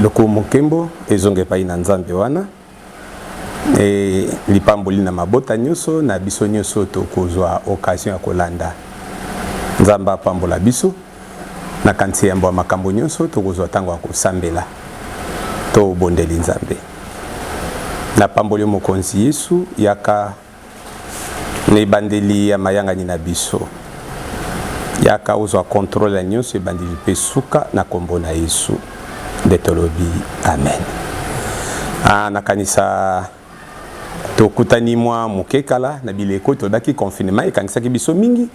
Maloko mokembo ezonge pa ina nzambe wana e lipamboli na mabota nyuso na biso nyuso to kozwa occasion ya kolanda nzamba pambola biso na kanti ya makambo nyuso to kozwa tango ya kosambela to bondeli nzambe na pamboli mokonzi Yesu yaka ne bandeli ya mayangani na biso yaka uzwa contrôle ya nyuso bandeli pe suka na kombo na Yesu de tolobi amen. Na kanisa to kutani mwa mukekala na bileko to daki confinement ekangisa ki biso mingi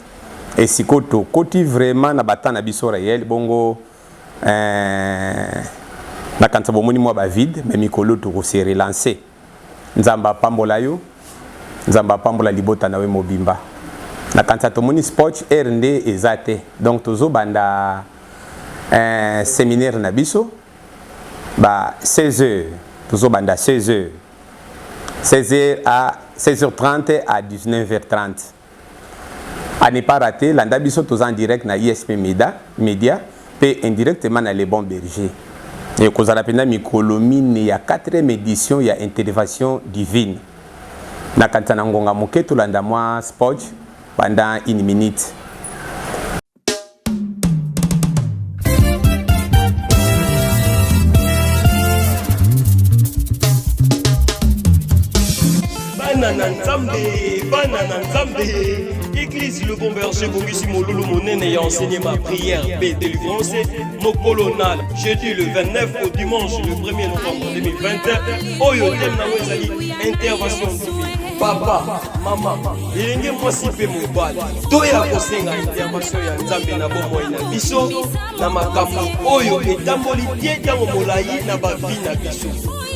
et siko to koti vraiment na bata na biso réel bongo na kanisa bomoni mwa ba vide mais mikolo to ko se relancer nzamba pambola yo nzamba pambola libota nawe mobimba na kanisa to moni sport RND ezate donc tozo banda séminaire na biso ba 16h tozo banda 16h à 16h30 à 19h30 à ne pas rater landa biso tozo en direct na ISP Media pe indirectement na les bons bergers et kozala pena mikolomine ya 4e édition ya intervention divine na kantana ngonga moketo landa mwa sport pendant 1 minute. Banana Nzambe, Église Le Bon Berger, Bongisi Molulu Monene et enseigné ma prière, paix, délivrance, Mokolonal, jeudi le 29 au dimanche le 1er novembre 2021, Oyo Tem Nawezali, intervention divine. Papa, maman, il moi si peu mon bal. Toya kosenga intervention ya Nzambe na bomo ina biso, na makambo Oyo etamboli tie tango molayi na bavi na biso.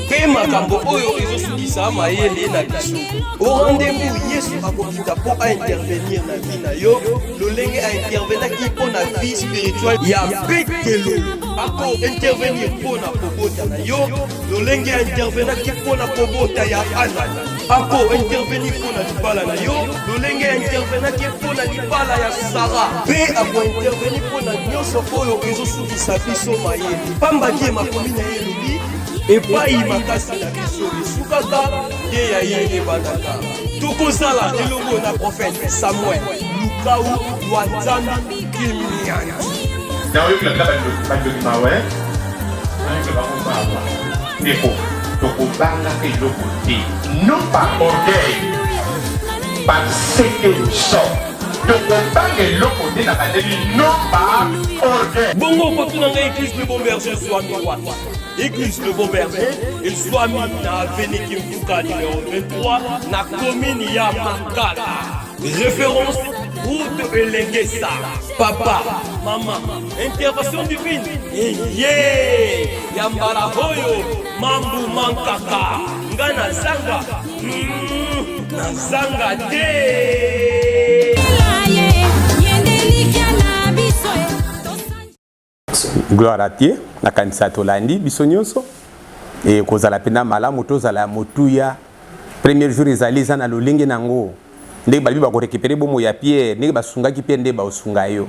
Pe makambo Oyo ezosukisa mayele na biso. Au rendez-vous, Yesu akokita po a intervenir na vie na yo, lolenge a intervenir ki po na vie spirituelle ya bekelo. Ako intervenir po na pobota na yo, lolenge a intervenir ki po na pobota ya ana. Ako intervenir po na libala na yo, lolenge a intervenir ki po na libala ya Sara. Pe ako intervenir po na nyonso Oyo ezosukisa biso mayele. Pamba ki makomi na ye lobi et pas y makasi na biso sukaka ye ya ye ebandaka tokozala elongo na prophète Samuel Lukau Wanzana Kiminyanya na oyo kila ba ouais ani ke ba ko ba ndipo tokobanga eloko te non pas orgueil parce que nous sommes tokobanga eloko te na badeli non pas orgueil bongo kotuna nga église Le Bon Berger soit droite. Église Le Bon Berger, il soit mis dans l'avenue Kimfuka numéro 23, dans la commune Yamakala. Référence, route Elengesa. Papa, maman, intervention divine. Yeah! Yambala Hoyo, Mambu Mankaka. Ngana Zanga. Nazanga te. Gloire à Dieu, na kanisa tolandi biso nyonso et kozala pena malamu tozala motuya premier jour ezali za na lolenge nango ndenge balibi bako récupérer bomo ya Pierre ndenge basungaki Pierre ndenge basunga yo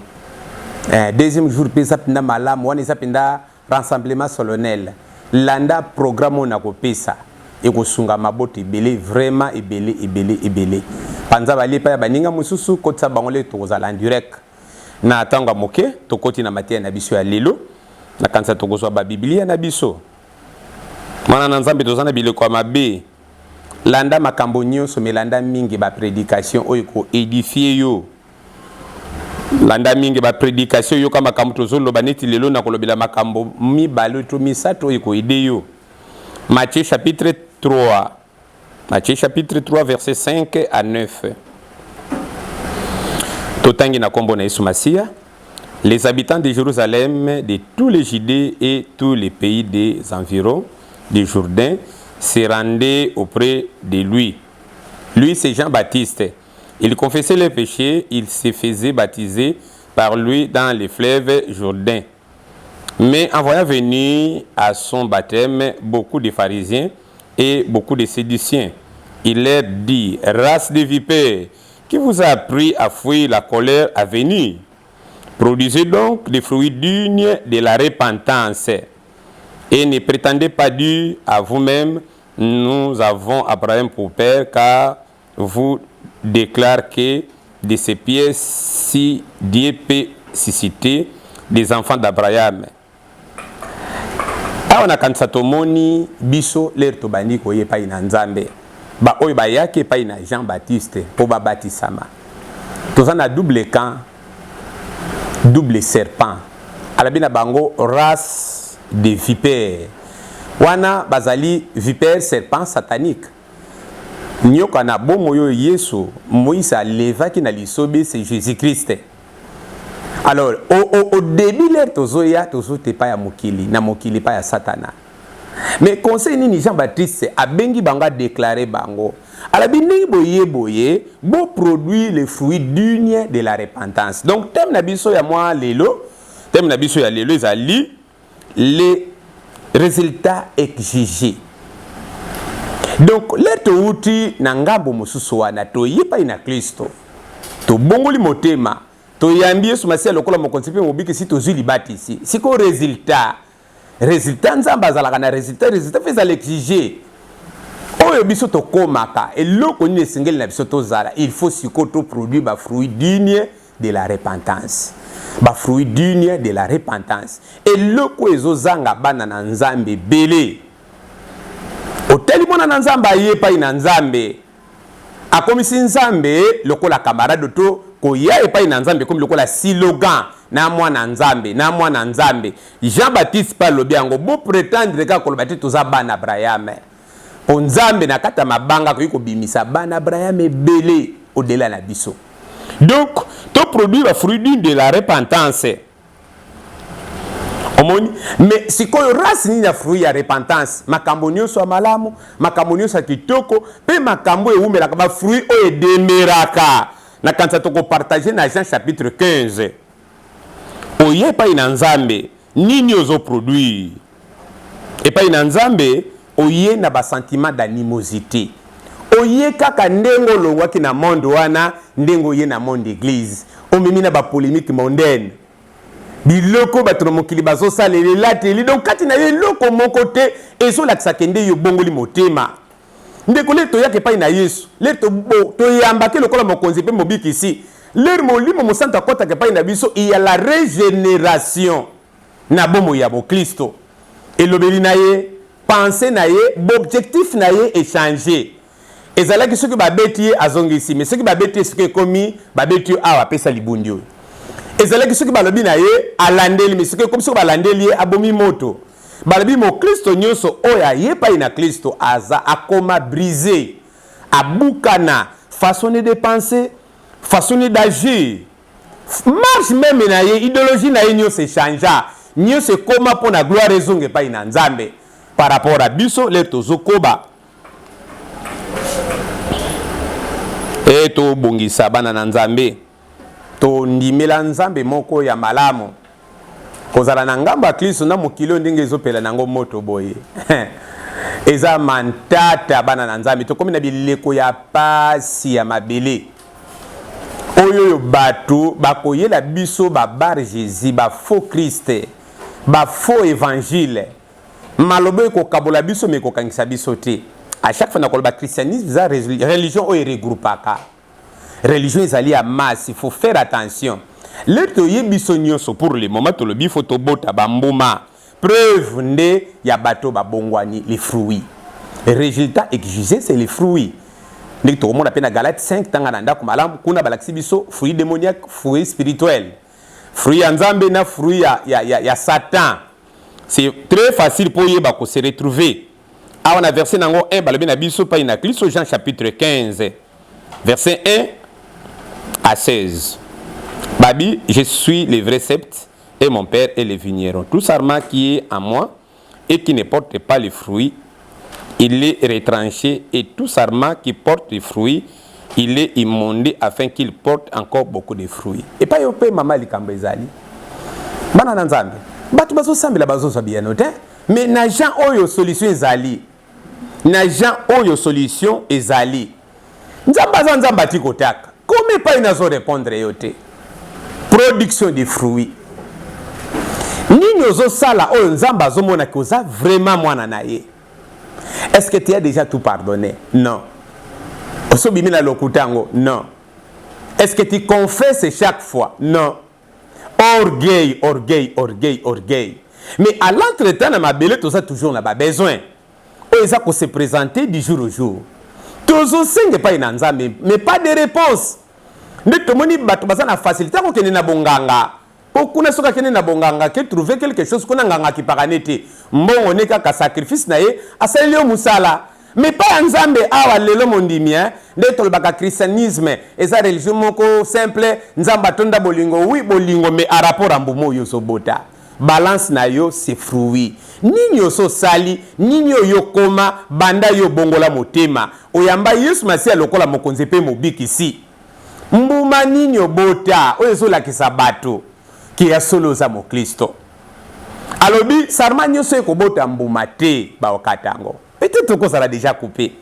deuxième jour pesa pena malamu wana eza penda rassemblement solennel landa programme na kopesa et kosunga maboto ebele vraiment ebele panza bali pa ya baninga mususu kotsa bangole tokozala en direct na tanga moke tokoti na matia na biso ya lelo na kanisa tokozwa ba biblia na biso mana na Nzambe tozana bileko mabe landa makambo nyonso melanda mingi ba prédication oyo ko édifier yo landa mingi ba prédication yo kama makambo tozoloba neti lelo na kolobela makambo mibalo to misato oyo ko ide yo Matthieu chapitre 3 verset 5 à 9. Totangi na kombo na Yesu Masia, les habitants de Jérusalem, de tous les Judées et tous les pays des environs du Jourdain se rendaient auprès de lui. Lui, c'est Jean-Baptiste. Il confessait les péchés, il se faisait baptiser par lui dans les fleuves Jourdain. Mais en voyant venir à son baptême beaucoup de pharisiens et beaucoup de sédiciens, il leur dit: race de vipères, qui vous a appris à fuir la colère à venir? Produisez donc des fruits dignes de la repentance. Et ne prétendez pas dire à vous-même, nous avons Abraham pour père, car vous déclare que de ces pièces, si Dieu peut susciter des enfants d'Abraham. On a quand tomoni biso l'air to bandi ko ye pa ina nzambe ba oyo ba yake pa ina Jean-Baptiste po ba batisama tozana double camp, double serpent alabina bango race de vipères wana bazali vipère serpent satanique nyoka na bomo yo Yesu Moïse alevaki na lisobe c'est Jésus-Christ. Alors, au début, l'air tozoya tozote pa ya mokili, na mokili pa ya satana. Mais conseil ni Jean-Baptiste a bengi banga déclaré bango. Alors, bini boye, bo produit le fruit digne de la repentance. Donc, thème na biso ya moi lelo, thème na biso ya lelo ezali les résultats exigés. Donc, l'air to uti na ngambo mosusu wana to yipa ina Kristo. To bongoli motema. To yambie sumasi lokola mokonsipe mobiki si to zuli batisi siko résultat nzamba zalaka na résultat feza l'exiger oyo biso to komaka eloko ni esengeli na biso to zala il faut siko to produire ba fruit digne de la repentance eloko ezozanga bana na nzambe belé oteli mona na nzambe ayepa ina nzambe akomisi nzambe lokola camarade to koya epa ina nzambe comme lokola slogan na mwana nzambe Jean-Baptiste pa lobi yango bo prétendre ka koloba te toza bana Abraham po nzambe na kata mabanga ko bimisa bana Abraham belé au-delà na biso. Donc to produire le fruit de la repentance. Omoni mais sikoyo race ni na fruit ya repentance makambo nyonso ya malamu makambo nyonso ya kitoko pe makambo eumelaka ba fruit o edemeraka. Na kanisa toko partager na Jean chapitre 15. Oye pa ina nzambe nini ozo produire. Et pa ina nzambe oye na ba sentiment d'animosité. Oye kaka ndengo longwaki na monde wana ndengo ye na monde église. Omimi na ba polémique mondaine. Biloko bato mokili bazo salele lateli donc kati na ye loko moko te ezo lakisa kende yo bongoli motema. Ndeko le to yake pa ina Yesu le to bo to yamba ke lokola mokonzi pe mobiki ici le molimo mo santa kota ke pa ina biso il y a la régénération na bomo ya bo Kristo elobeli na ye penser na ye objectif na ye échanger ezalaki soki babeti ye azongisi mais soki babeti soki komi babeti awa pesa libundio ezalaki soki balobi na ye alandeli mais soki comme soki balandeli ye abomi moto balobi mo Kristo nyonso oya yepa ina Kristo aza akoma brisé abukana façonné de penser façonné d'agir marche même na ye idéologie na ye nyonso changea nyonso koma pona gloire ezonge pa ina nzambe par rapport à biso le tozokoba et to bongisa bana na nzambe to ndimela nzambe moko ya malamu kozala na ngambo ya Kristo na mokilo ndenge ezopela nango moto boye eza mantata bana na nzambe to komi na bileko ya pasi ya mabele oyo bato bakoyela biso ba bar Jésus ba faux Christ ba faux évangile malobe ko kabola biso me ko kangisa biso te à chaque fois na koloba christianisme za religion oyo regroupaka religion ezali à masse il faut faire attention. Le toye biso nyonso pour le moment to le bi photo bota bambuma preuve nde ya bato babongwani les fruits. Le résultat exigé c'est les fruits. Nek to mona pena Galates 5 tanga na ndako malamu kuna balakisi biso fruits démoniaques, fruits spirituels. Fruits ya nzambe na fruits ya Satan. C'est très facile pour yeba ko se retrouver. A on a verset nango 1 balobi na biso pa ina Kristo Jean chapitre 15 verset 1 à 16. Babi, je suis le vrai sept et mon père est le vigneron. Tout sarment qui est en moi et qui ne porte pas les fruits, il est retranché, et tout sarment qui porte des fruits, il est immondé afin qu'il porte encore beaucoup de fruits. Et pas yope mama likambo ezali. Bana na nzambe. Batu bazo sambela bazo sabiano te. Mais na Jean oyo solution ezali. Na Jean oyo solution ezali. Nzamba nzamba tikotaka. Comment pas inazo répondre yote? Production de fruits. Nini ozo sala o nzamba zomona ki oza vraiment mwana na ye. Est-ce que tu as déjà tout pardonné? Non. Oso bimi na lokutango? Non. Est-ce que tu confesses chaque fois? Non. Orgueil, orgueil, orgueil, orgueil. Mais à l'entretemps, dans ma belle, tout ça toujours on a besoin. On a se présenter du jour au jour. Toujours c'est pas une nzambe, mais pas de réponse. Ne te moni batu basa na facilité ko kene na bonganga. Pour qu'on soit kene na bonganga, que trouver quelque chose qu'on a nganga qui paranete. Mbongo ne ka sacrifice na ye, asali yo musala. Mais pas nzambe awa lelo mondimien, de tolbaka christianisme, et sa religion moko simple, nzamba tonda bolingo, oui bolingo, mais à rapport à mbomo yo so bota. Balance na yo c'est fruit. Ninyo so sali, ninyo yo koma, banda yo bongola motema. Oyamba Yesu masia lokola mokonzi pe mobiki si. Mbuma ninyo bota, oyo so la kisabato, ki ya solo za mo Kristo. Alobi, sarma nyoso eko bota mbuma te, ba wakatango. Peut-être que ça a déjà coupé.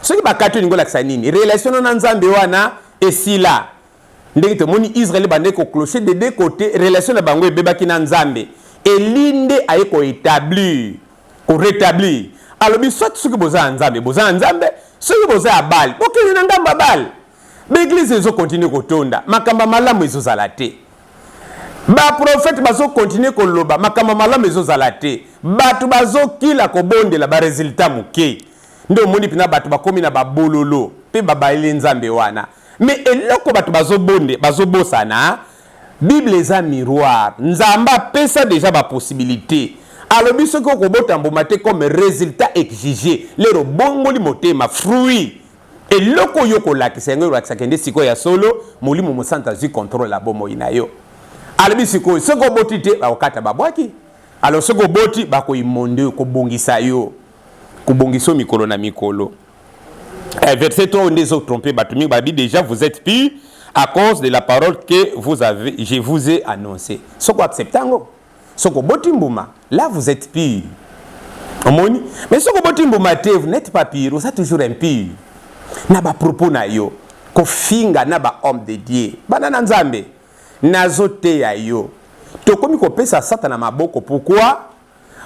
Ce qui va casser une nini, relation na nzambe wana esila. Ndenge te moni Israël bande ko clocher de deux côtés, relation na bango beba ki na nzambe. Et l'inde aye ko établir, ko rétablir. Alors bi soit ce que boza nzambe, ce que boza abal. OK, na ngamba bal. L'église ezo continue ko tonda, makamba malamu ezo zalate. Ba prophète bazo continue ko loba, makamba malamu ezo zalate. Batu bazo kila ko bonde la ba résultat muke. Ndo moni pina batu bakomi na ba bololo, pe baba ile nzambe wana. Mais eloko batu bazo bonde, bazo bosana, Bible eza miroir. Nzamba pesa déjà ba possibilité. Alors biso ko bota mbomate comme résultat exigé. Lero bongo li motema fruit. Eloko yoko la kisengo la kisakende siko ya solo, molimo musanta zi contrôle la bomo inayo. Alors bisiko soko botite ba okata babwaki. Alors soko boti ba ko imonde ko bongisa yo. Ko bongiso mikolo na mikolo. Verset 3 on des autres trompés batumi babi déjà vous êtes purs à cause de la parole que je vous ai annoncée. Soko acceptango. Soko boti mbuma, là vous êtes purs. Omoni, mais soko boti mbuma te vous n'êtes pas purs, vous êtes toujours impurs. Na ba propos na yo, ko finga na ba homme de Dieu. Banana nzambe. Nazote ya yo. To komi ko pesa satana maboko pourquoi?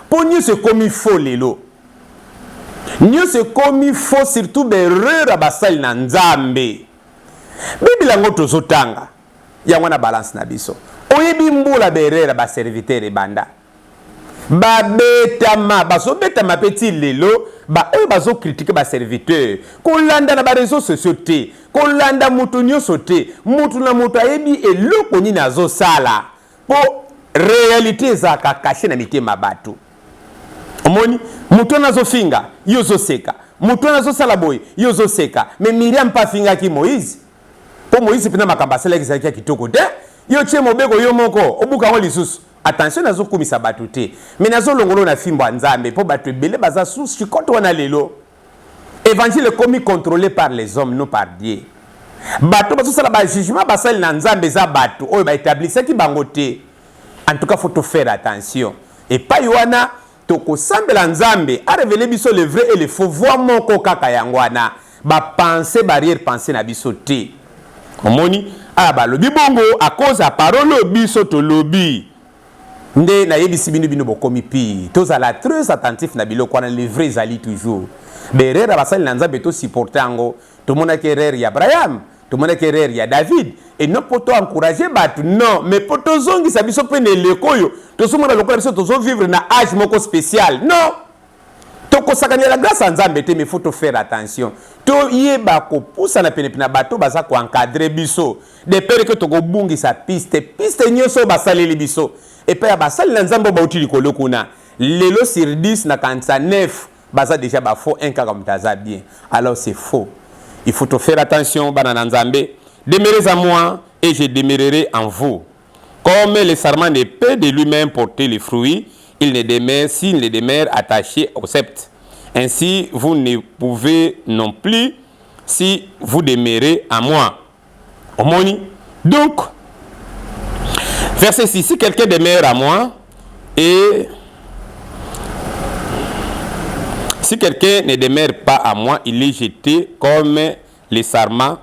Pour nous c'est comme il faut lelo. Nous c'est comme il faut surtout berera basal na nzambe. Bible ngo tozotanga. Ya wana balance na biso. Oyebi mbula berera ba serviteur banda. Ba betama, baso betama petit lelo, ba eux baso critiquer ba serviteur. Ko landa na ba réseaux sociaux te, ko landa mutu nyoso te, mutu na mutu ayebi eloko ni nazo sala. Po réalité za ka caché na mitema batu. Omoni, mutu nazo finga, yozo seka. Mutu nazo sala boy, yozo seka. Mais Miriam pa finga ki Moïse. Po Moïse pina makambasela ki kitoko te. Yo che mobeko yo moko, obuka ngo lisusu. Attention nazo kumisa batu te. Mais nazo longolo na fimbo nzambe po batu belé baza sous chikoto wana lelo. Évangile komi contrôlé par les hommes non par Dieu. Batu bazo sala ba jugement basal na nzambe za batu oyo ba établissé ki bango te. En tout cas faut faire attention. Et pas yoana toko sambela nzambe a révélé biso le vrai et le faux voir moko kaka yangwana. Ba penser barrière penser na biso te. Omoni a ba lobi bongo à cause à parole biso to lobi. Nde na yebisi bino bino bokomi pi tozala très attentif na biloko na le vrai zali toujours berera basali na nzambe to supportango to mona ke erreur ya Abraham to mona ke erreur ya David et non poto encourager batu non mais poto zongi sa biso pene lekoyo to somona lokola biso to zo vivre na âge moko spécial non to ko sakanya la grâce à nzambe te mais faut to faire attention to yeba ko poussa na pene pena bato baza ko encadrer biso de pere que to ko bungi sa piste nyoso basali biso. Et puis, basal nzambo ba uti likolo kuna. Lelo sur 10 na kansa 9 baza déjà ba faux un cas comme taza bien. Alors c'est faux. Il faut te faire attention banana nzambe. Demeurez en moi et je demeurerai en vous. Comme le sarment ne peut de lui-même porter les fruits, il ne demeure s'il ne demeure attaché au sceptre. Ainsi, vous ne pouvez non plus si vous demeurez en moi. Omoni. Donc, verset 6, si quelqu'un demeure à moi et si quelqu'un ne demeure pas à moi, il est jeté comme les sarments,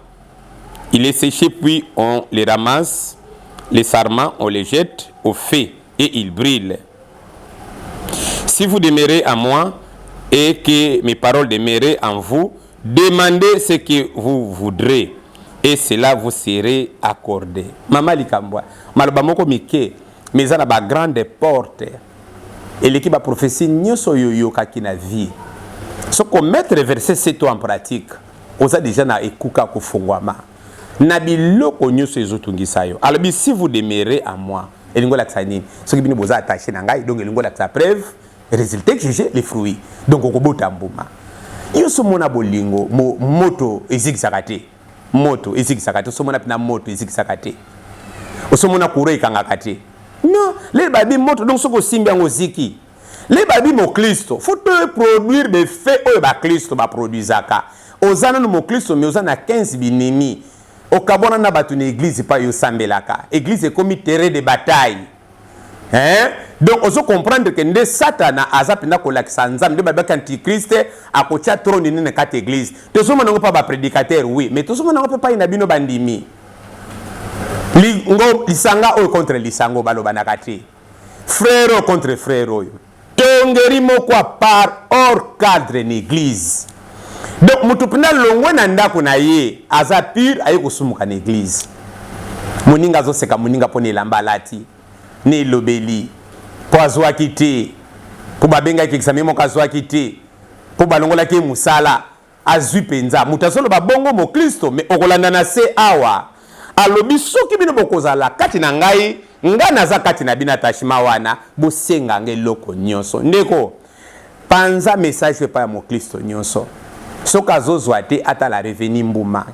il est séché puis on les ramasse, les sarments on les jette au feu et il brille. Si vous demeurez en moi et que mes paroles demeurent en vous, demandez ce que vous voudrez et cela vous serez accordé. Mama likambwa, maloba moko mike, mais ça na ba grande porte. Et l'équipe a prophétie nyoso yoyo kakina vie. Ce qu'on mettre verset 7 en pratique, oza déjà na ekuka kufungwama. Na biloko nyoso ezotungisa yo. Alors si vous demeurez en moi, elingo la tsani, ce qui bino boza attaché na ngai, donc elingo la tsa preuve, résultat que j'ai les fruits. Donc okobota mbuma. Yo so mona bolingo, moto ezikisakate. Moto ezikisakate, so mona pina moto ezikisakate. So mona kure ikangakate. Non, les babi moto donc soko simbi yango ziki. Les babi mo Kristo, faut produire des faits au ba Kristo ba produisaka. Ozana no mo Kristo mais ozana 15 binimi. Okabona na batu na église pa yo sambelaka. Église est comme terrain de bataille. Hein? Donc ozo comprendre que nde Satana azapenda ko lakisa nzambe nde babaka antichrist akotia trône ni na kati église. Tozo mona ngo pa ba prédicateur oui, mais tozo mona ngo pa ina bino bandimi. Ngo lisanga oyo contre lisango baloba na kati. Frère contre frère oyo. Tongeri moko part hors cadre en église. Donc mutupina longwe na ndako na ye aza pire aye kusumuka na église. Moninga zo seka moninga pone lamba lati. Ne lobeli. Po azwa kite. Po babenga ki examen mo kazwa kite. Po balongola ki musala azwi penza. Mutasolo ba bongo mo Kristo mais okolanda na se awa. Alobi soki bino bokozala kati na ngai nga naza kati na bina tashima wana bosenga ngeloko nyonso ndeko panza message pa ya mo Kristo nyonso soka zozwa te ata la reveni mbuma.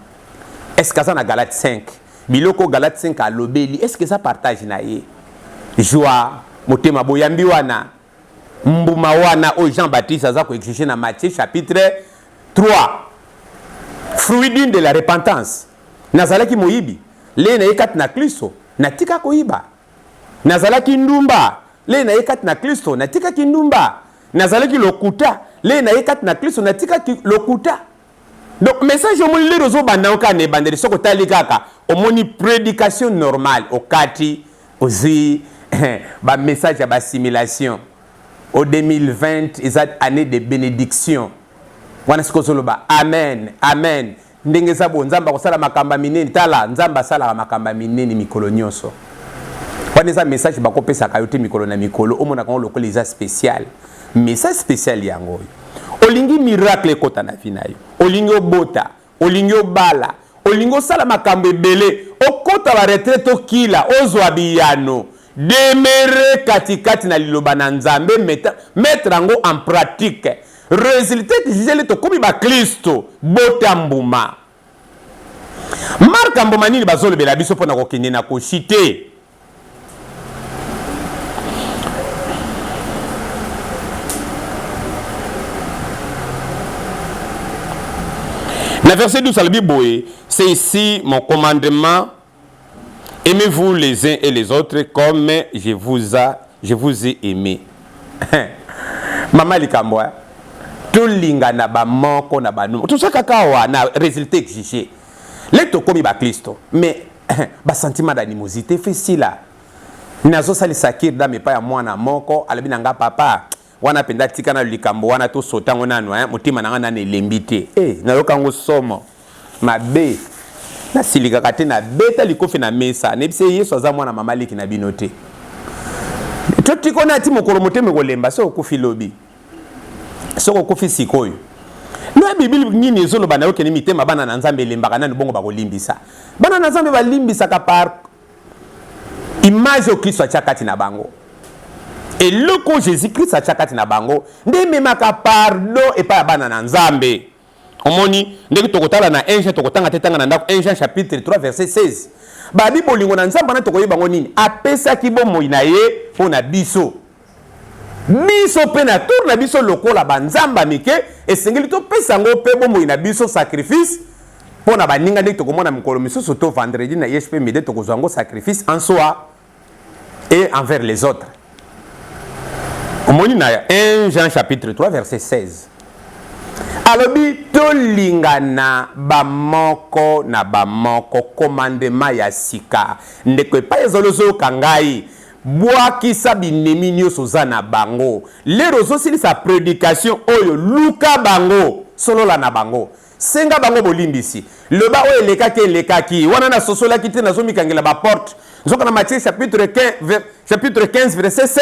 Est-ce que ça na Galate 5 biloko Galate 5 alobeli est-ce que ça partage na ye joie motema boyambi wana mbuma wana o Jean-Baptiste aza ko exiger na Matthieu chapitre 3 fruit d'une de la repentance nazalaki moyibi le na yekat na Kristo natika koyiba nazalaki ndumba le na yekat na Kristo natika kindumba nazalaki lokuta le na yekat na Kristo natika lokuta. Donc message omoni le rozo banauka ne bandeli soko tali kaka omoni prédication normale okati ozi ba message ba assimilation au 2020 is année de bénédiction wana sikozoloba amen amen. Ndenge sabo nzamba kosala makamba minene tala nzamba sala makamba minene mikolo nyonso wana za message bakopesa kayote mikolo na mikolo omona kango lokole za spécial message spécial yango olingi miracle kota na vie na yo olingi obota olingi obala olingi sala makambo ebele okota ba retraite okila ozwa biyano demere katikati na liloba na nzambe mettre yango en pratique. Résultat que j'ai le tokomi ba Kristo bota mbuma. Marka mbuma nini bazolo bela biso pona ko kende na ko cité. La verset 12 à la Bible, c'est ici mon commandement. Aimez-vous les uns et les autres comme je vous ai aimé. Mama likambwa. Tout linga na ba moko na ba numu. Tout ça kakawa na résultat exigé. Les to komi ba Kristo. Mais ba sentiment d'animosité fait si là. Nazo sali sakir da me pa ya mwana moko alabina nga papa. Wana penda tika na likambo wana to sotango nanu mutima na ngana ne lembité. Na yokango somo. Mabe. Na silika kate na beta likofi na mesa. Nebise Yesu aza mwana mama liki na binote. Totiko na ti mokolo moteme ko lemba so ko filobi. Soko kofi sikoyo no bibili ngini ezolo bana yoke ni mitema bana na nzambe lembaka nani bongo bakolimbisa bana na nzambe balimbisa ka par image o Kristo achakati na bango et loko Jésus Christ achakati na bango nde memaka pardon et pa bana na nzambe omoni ndeki tokotala na 1 Jean tokotanga tetanga na ndako 1 Jean chapitre 3 verset 16 babi bolingo na nzambe na tokoyeba ngo nini apesa kibomo na ye pona biso biso pe na tour na biso lokola banzamba mike esengeli to pesa ngo pe bomo ina biso sacrifice pona baninga ndeki tokomona mikolo misusu to vendredi na ISP midi tokozwa ngo sacrifice en soi et envers les autres. Omoni na 1 Jean chapitre 3 verset 16 alobi tolingana bamoko na bamoko commandement ya sika ndeko epai ezolozo kangai bwakisa binemi nyonso za na bango lero ozosilisa prédication oyo luka bango solola na bango senga bango bolimbisi loba oyo elekaki wana na sosolaki te nazomikangela baporte nzoka na Matthieu chapitre 15 verset 7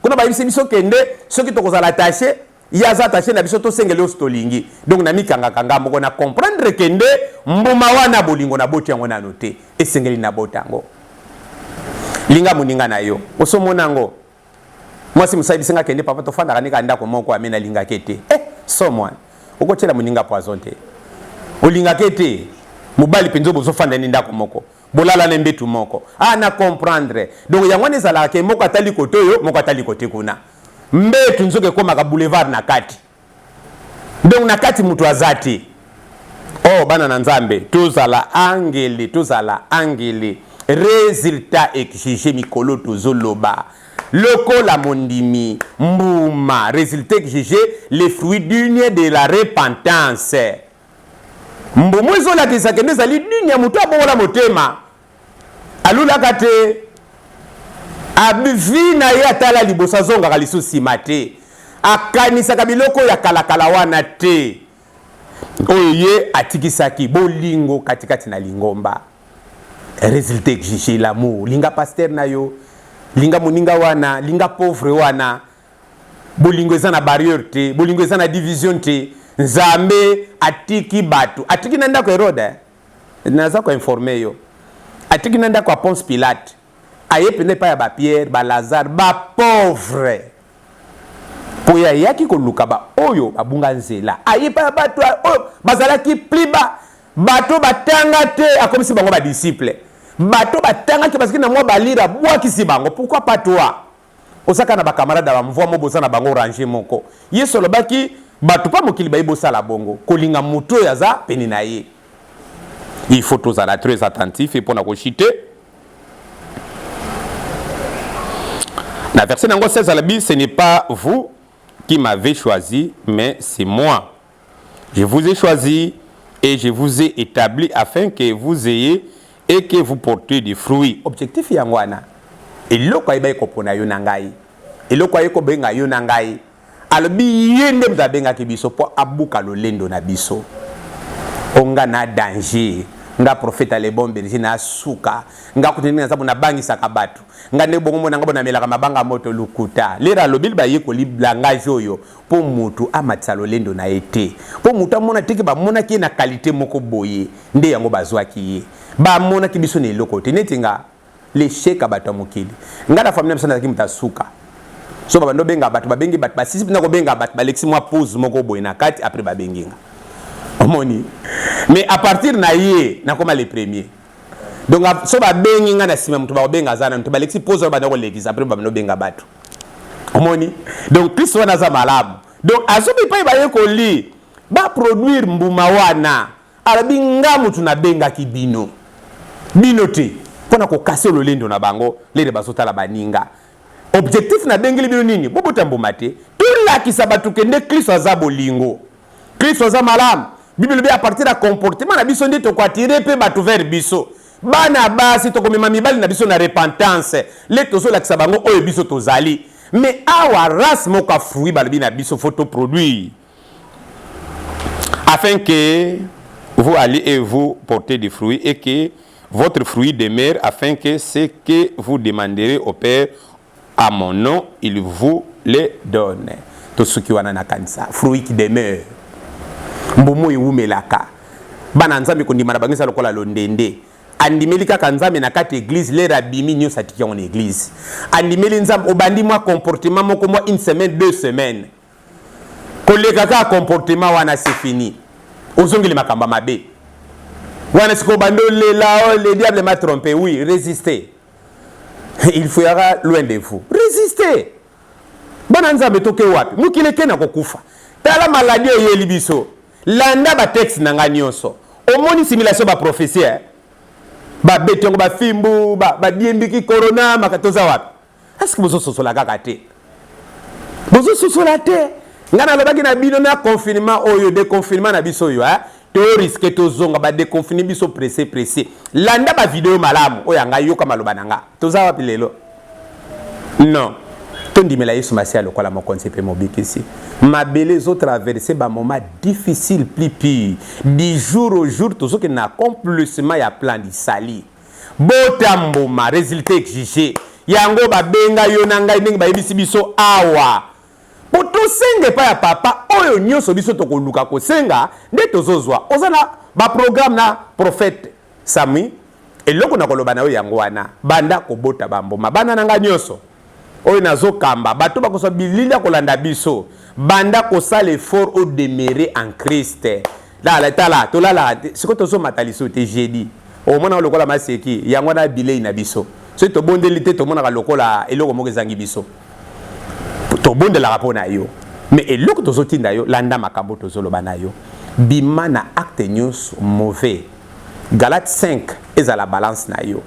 kuna bayebisi biso kende soki tokozala attaché yaza attaché na biso tosengeli oso tolingi donc na mikangakanga moko na comprendre kende mbuma wana bolingo na boti yango nano te esengeli na botango linga moninga na yo osomona ngo mwasi musaidi senga kende papa tofanda kanika ndako moko amena linga kete so mwana okochela moninga poison te olinga kete mobali penzo bozofanda ni ndako moko bolala na mbetu moko na comprendre donc yango nezala ke moko atali koto yo moko atali kote kuna mbetu nzoke koma ka boulevard na kati donc na kati mutu azati bana na nzambe tozala angele résultat exigé mikolo tozoloba lokola mondimi mbuma résultat exigé les fruits dignes de la repentance mbumu ezolakisa kende ezali dini ya mutu abongola motema alulaka te abivi na ye atala liboso azongaka lisusu nsima te akanisaka biloko ya kalakala wana te oyo ye atikisaki bolingo katikati na lingomba résultat exigé l'amour linga pasteur na yo linga moninga wana linga pauvre wana bolingo eza na barrière te bolingo eza na division te nzambe atiki batu atiki na ndako Herode naza ko informer yo atiki na ndako Ponce Pilate aye pene pa ya ba Pierre ba Lazare ba pauvre poya yaki ko luka ba oyo abunga nzela aye pa batu oyo bazalaki pliba bato batanga te akomisi bango ba disciple bato batanga te parce que na mwa balira bwakisi bango pourquoi pas toi osaka na ba camarade ba mvwa mo bozana bango ranger moko yeso lobaki bato pa mokili bayibo sala bongo kolinga muto yaza peni na ye il faut tozala très attentif et pour na ko chiter na verset nango 16 à la Bible ce n'est pas vous qui m'avez choisi mais c'est moi je vous ai choisi et je vous ai établi afin que vous ayez et que vous portez des fruits. Objectif yangwana. Eloko ayeba ko pona yo nangai. Eloko ayeko benga yo nangai. Alobi yende mzabenga kibiso po abuka lolendo na biso. Onga na danger. Nga profeta le bon berger na suka. Nga kutenga sabu na bangi sakabatu. Nga ne bongo mona ngabo na melaka mabanga moto lukuta. Lera lobil ba yeko liblanga joyo po mutu amatsa lolendo na ete. Po mutu amona tiki ba mona ki na qualité moko boye. Nde yango bazwaki ye. Ba mona ki biso ne lokote netinga l'échec abato mokili. Nga na famille msana ki mutasuka. So ba ndo benga batu ba bengi batu ba sisi na ko benga batu ba lexi mwa pause moko boye na kati après ba benginga. Omoni. Mais à partir na ye na koma les premiers. Donc so ba bengi nga na sima mutu ba benga zana mutu ba lexi pause ba ndako l'église après ba no benga batu. Omoni. Donc Christ wana za malamu. Donc azobi pa ba ye ko li ba produire mbuma wana. Arabi nga mutu na benga kibino. Bino te. Pona ko kasser le lendo na bango lede bazota la baninga. Objectif na bengi bino nini? Bobota mbuma te. Tout la ki sabatu kende Christ aza bolingo. Christ aza malamu. Bible bi à partir de comportement na biso ndito kwa tirer pe batu vers biso. Bana basi to komema mibali na biso na repentance. Le tozo la kisabango oyo biso tozali. Mais awa race moka fruit balobi na biso photo produit. Afin que vous allez et vous portez des fruits et que votre fruit demeure afin que ce que vous demanderez au Père à mon nom, il vous les donne. Tout ce qui wana na kanisa, fruit qui demeure. Mbomo iwumelaka bana nzambe kondima na bangisa lokola londende andimeli kaka nzambe na kati église le rabimi nyo satiki en église andimeli nzambe obandi mwa comportement moko mwa une semaine 2 semaines koleka ka comportement wana c'est fini ozongeli makamba mabe wana siko bando le diable m'a trompé oui résister il fuira loin de vous résister bana nzambe toke wapi mukile kena kokufa tala maladie yeli biso landa ba texte nanga nyonso omoni simulation ba prophétie ba betongo ba fimbu ba diembiki corona makatoza wapi est-ce que bozo sosola kaka te bozo sosola te ngana lobaki na bino na confinement oyo de confinement na biso yo to risque to zonga ba de confinement biso pressé landa ba vidéo malamu oyo anga yoka maloba nanga toza wapi lelo Non. Tondimela Yesu Masia lokola mokonzi pe mobikisi. Mabele zo traverser ba moment difficile plus pire. Du jour au jour tout ce qui n'accomplissement ya plan di sali. Botambo ma résultat exigé. Yango ba benga yonanga ndenge ba yebisi biso awa. Poto senge pa ya papa oyo nyoso biso to koluka ko senga nde tozozwa. Ozana ba programme na prophète Sami eloko na koloba na yo yango wana banda ko bota bamboma bana nanga nyoso. Oyo nazo kamba bato bakoso bilila kolanda biso banda ko sala l'effort au demeurer en Christ. La tala to la siko to so mataliso te jeudi. O mona lokola maseki yango na bilei na biso. So to bondelite to mona lokola eloko moko ezangi biso. To bondela rapona yo. Mais eloko to so tinda yo landa makambo to zolo bana yo. Bima na acte news mauvais. Galates 5 eza la balance na yo.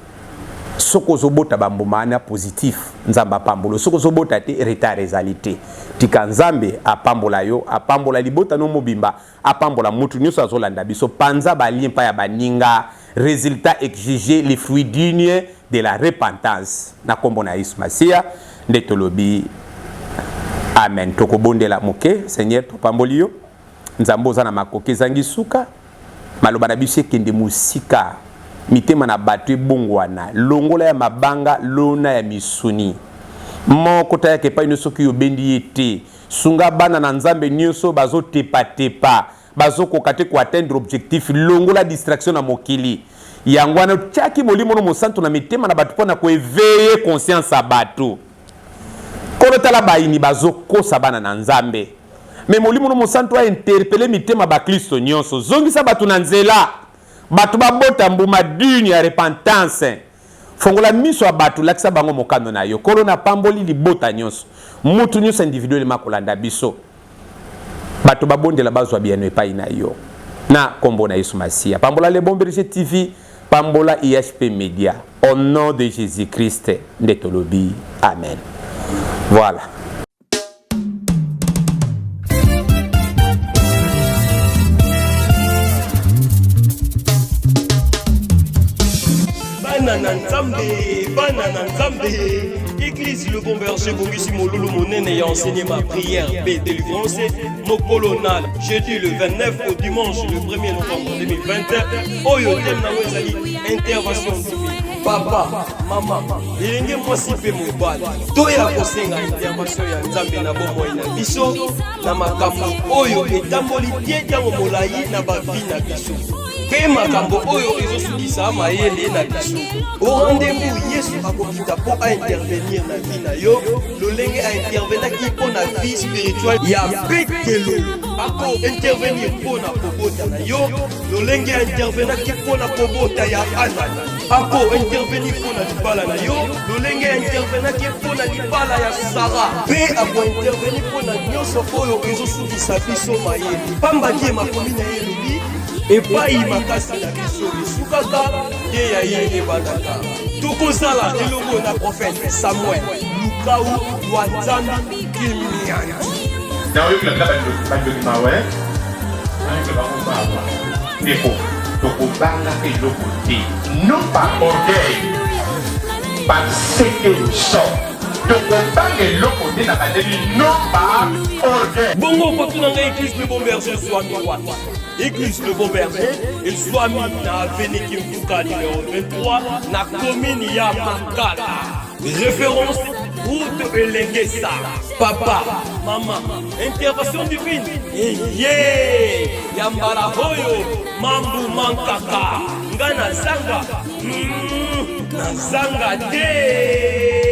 Soko zobota bambomana positif nzamba pambolo soko zobota te retard réalité tika nzambe apambola yo apambola libota no mobimba apambola mutu nyoso azolanda biso panza balien pa ya baninga résultat exigé les fruits dignes de la repentance na kombo na Yesu Masia nde tolobi amen tokobondela moke Seigneur topamboli yo nzambo za na makoke zangi suka maloba na biso kende musika mitema na batu bongwana longola ya mabanga lona ya misuni moko ta yake pa inoso ki yobendi yete sunga bana na nzambe nyoso bazo tepa tepa bazo kokate ko atteindre objectif longola distraction na mokili yangwana tchaki molimo no mosanto na mitema na batu pona ko éveiller conscience a batu kono tala baini bazo kosa bana na nzambe mais molimo no mosanto a interpeller mitema ba Kristo nyonso zongisa batu na nzela batu babota mbuma dune ya repentance fongola miso ya batu lakisa bango mokano na yo kolo na pamboli libota nyonso mutu nyonso individuellement kolanda biso batu babondela bazwa bieno epai na yo na kombo na Yesu Masia pambola le bon berger TV pambola IHP Media au nom de Jésus-Christ nde tolobi amen. Voilà. Banana Nzambe, Église Le Bon Berger Bongisi Molulu Monene et enseigné ma prière paix délivrance Mokolonal jeudi le 29 au dimanche le 1er novembre 2020 Oyo Tem na Wezali intervention divine papa maman elenge mwasi pe mobali toya kosenga intervention ya Nzambe na bomoi na biso na makambo oyo etamboli tie tango molai na bavi na biso pe makambo oyo ezosukisa mayele na biso au rendez-vous Yesu akokita po a intervenir na vie na yo lolenge a intervenaki po na vie spirituelle ya betelo ako intervenir po na pobota na yo lolenge a intervenaki po na pobota ya Ana ako intervenir po na libala na yo lolenge a intervenaki po na libala ya Sara pe ako intervenir po na nyonso oyo ezosukisa biso mayele pamba die makomi na ye lobi epai makasi na biso esukaka te ya ye ebandaka tokozala elongo na prophète Samuel lukau wa Nzambe kimiani na oyo kila bandokima we nayeke bakombaba ndeko tokobangaka eloko te non pas orgueil parce que nous sommes tokobanga eloko te na bandeli non pas orgueil bongo patuna nga église Le Bon Berger zwami wata Église Le Bon Berger et zwami na avenue Kimfuka numéro 23 na commune ya Makala référence route Elengesa papa maman intervention divine ye yambala hoyo mambu mankaka nga na zanga te